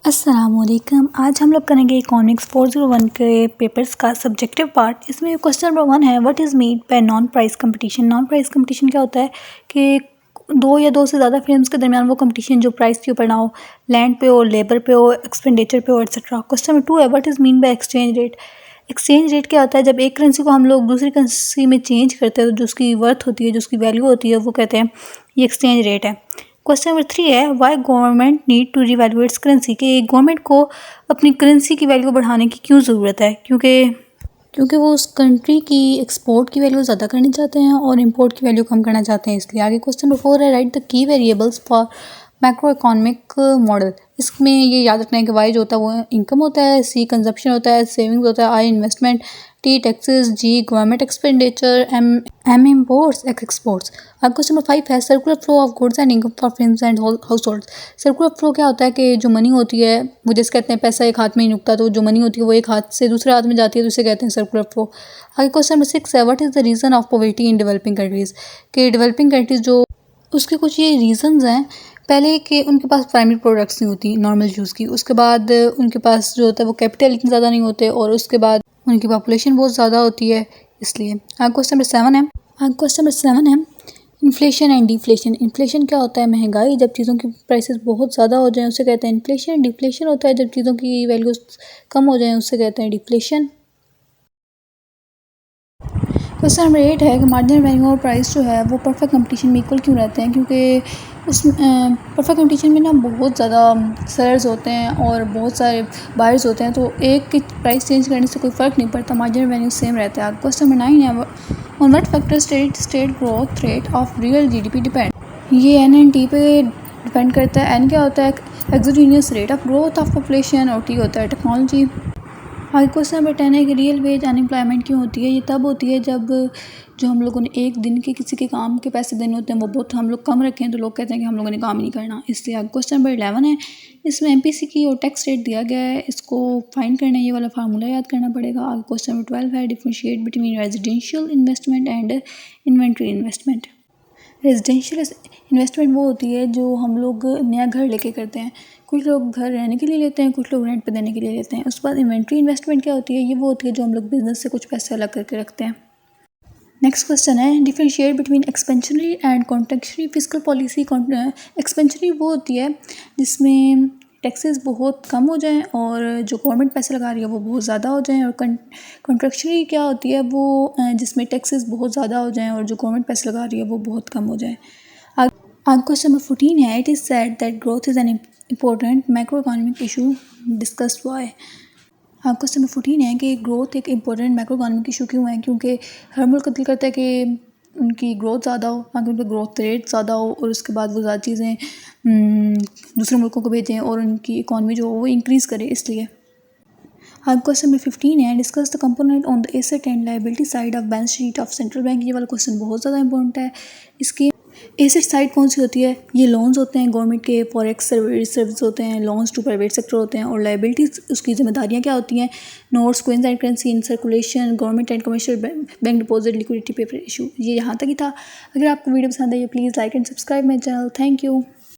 अस्सलामुअलैकुम। आज हम लोग करेंगे इकोनॉमिक्स 401 के पेपर्स का सब्जेक्टिव पार्ट। इसमें क्वेश्चन नंबर 1 है, what is mean by non price competition. Non price competition क्या होता है कि दो या दो से ज़्यादा फिल्म्स के दरमियान वो कंपटीशन जो प्राइस के ऊपर ना हो, लैंड पे हो, लेबर पे हो, एक्सपेंडिचर पे हो, एक्सेट्रा। क्वेश्चन नंबर 2 है, what is mean by exchange rate. Exchange rate क्या होता है, जब एक करेंसी को हम लोग दूसरी करेंसी में चेंज करते हैं तो जो उसकी वर्थ होती है, जो उसकी वैल्यू होती है, वो कहते हैं ये एक्सचेंज रेट है। क्वेश्चन नंबर 3 है, why government need to revaluates currency. कि गवर्नमेंट को अपनी करेंसी की वैल्यू बढ़ाने की क्यों ज़रूरत है। क्योंकि वो उस कंट्री की एक्सपोर्ट की वैल्यू ज़्यादा करना चाहते हैं और इंपोर्ट की वैल्यू कम करना चाहते हैं, इसलिए। आगे क्वेश्चन नंबर 4 है, right the key variables for macro economic model. इसमें ये याद रखना है कि वाई जो होता है वो इनकम होता है, सी कंजप्शन होता है, सेविंग्स होता है, I investment, T taxes, G government expenditure, M imports, X exports. अब क्वेश्चन नंबर 5 है, circular flow of goods and income for firms and household. Circular flow क्या होता है कि जो मनी होती है वो जैसे कहते हैं पैसा एक हाथ में ही रुकता, तो जो मनी होती है वो एक हाथ से दूसरे हाथ में जाती है, तो उसे कहते हैं सर्कुलर फ्लो। आगे क्वेश्चन नंबर 6 है, what is the reason of poverty in developing countries. के डेवलपिंग कंट्रीज़ जो उसके कुछ ये रीज़न्स हैं। पहले कि उनके पास प्राइमरी प्रोडक्ट्स नहीं होती नॉर्मल यूज़ की, उसके बाद उनके पास जो होता है वो कैपिटल इतने ज़्यादा नहीं होते, और उसके बाद उनकी पॉपुलेशन बहुत ज़्यादा होती है, इसलिए। आगे क्वेश्चन नंबर 7 है, इन्फ्लेशन एंड डिफ्लेशन। इन्फ्लेशन क्या होता है, महंगाई, जब चीज़ों की प्राइसेस बहुत ज़्यादा हो जाएं उसे कहते हैं इन्फ्लेशन। डिफ्लेशन होता है जब चीज़ों की वैल्यूज कम हो जाएं उसे कहते हैं डिफ्लेशन। क्वेश्चन नंबर 8 है कि मार्जिनल वैल्यू और प्राइस जो है वो परफेक्ट कंपटीशन में इक्वल क्यों रहते हैं। क्योंकि उस परफेक्ट कंपटीशन में ना बहुत ज़्यादा सेलर्स होते हैं और बहुत सारे बायर्स होते हैं, तो एक की प्राइस चेंज करने से कोई फ़र्क नहीं पड़ता, मार्जिनल वैल्यू सेम रहता है। क्वेश्चन नंबर 9 है, on what factor state growth rate of real GDP depend. ये एन पे डिपेंड करता है। एन क्या होता है, exogenous rate of growth of population, और टी होता है टेक्नोलॉजी। आगे क्वेश्चन नंबर 10 है कि रियल वेज अनएम्प्लॉयमेंट क्यों होती है। ये तब होती है जब जो हम लोगों ने एक दिन के किसी के काम के पैसे देने होते हैं वो बहुत हम लोग कम रखे हैं, तो लोग कहते हैं कि हम लोगों ने काम ही नहीं करना, इसलिए। आगे क्वेश्चन नंबर 11 है, इसमें एमपीसी की और टैक्स रेट दिया गया है, इसको फाइंड करना है, ये वाला फार्मूला याद करना पड़ेगा। आगे क्वेश्चन नंबर 12 है, differentiate between residential investment and inventory investment. Residential investment वो होती है जो हम लोग नया घर लेके करते हैं। कुछ लोग घर रहने के लिए लेते हैं, कुछ लोग रेंट पे देने के लिए लेते हैं। उसके बाद इन्वेंट्री इन्वेस्टमेंट क्या होती है, ये वो होती है जो हम लोग बिजनेस से कुछ पैसे अलग करके रखते हैं। नेक्स्ट क्वेश्चन है, differentiate between expansionary and contractionary fiscal policy. Expansionary वो होती है जिसमें टैक्सेस बहुत कम हो जाएं और जो गवर्नमेंट पैसे लगा रही है वो बहुत ज़्यादा हो जाएं, और कॉन्ट्रेक्शनरी क्या होती है, वो जिसमें टैक्सेस बहुत ज़्यादा हो जाएं और जो गवर्नमेंट पैसे लगा रही है वो बहुत कम हो जाएं। आगे क्वेश्चन नंबर 14 है, it is said that growth is an important macro economic issue discussed why. Question number 14 है कि ग्रोथ एक इम्पोर्टेंट मैक्रो इकोनॉमिक इशू क्यों है। क्योंकि हर मुल्क दिल करता है कि उनकी ग्रोथ ज़्यादा हो, ताकि उनका ग्रोथ रेट ज़्यादा हो, और उसके बाद वो ज़्यादा चीज़ें दूसरे मुल्कों को भेजें और उनकी इकॉनमी जो हो वो इंक्रीज़ करे, इसलिए। क्वेश्चन नंबर 15 है, discuss the component on the asset and liability side of balance sheet of central bank. ये वाला क्वेश्चन बहुत ज़्यादा इंपॉर्टेंट है। इसकी एसेट साइड कौन सी होती है, ये लोन्स होते हैं गवर्नमेंट के, फॉरेक्स सर्विस होते हैं, लोन्स टू प्राइवेट सेक्टर होते हैं, और लायबिलिटीज उसकी जिम्मेदारियाँ क्या होती हैं, notes, coins and currency in circulation, government and commercial bank deposit, liquidity paper issue. ये यहाँ तक ही था। अगर आपको वीडियो पसंद है please like and subscribe my channel. Thank you.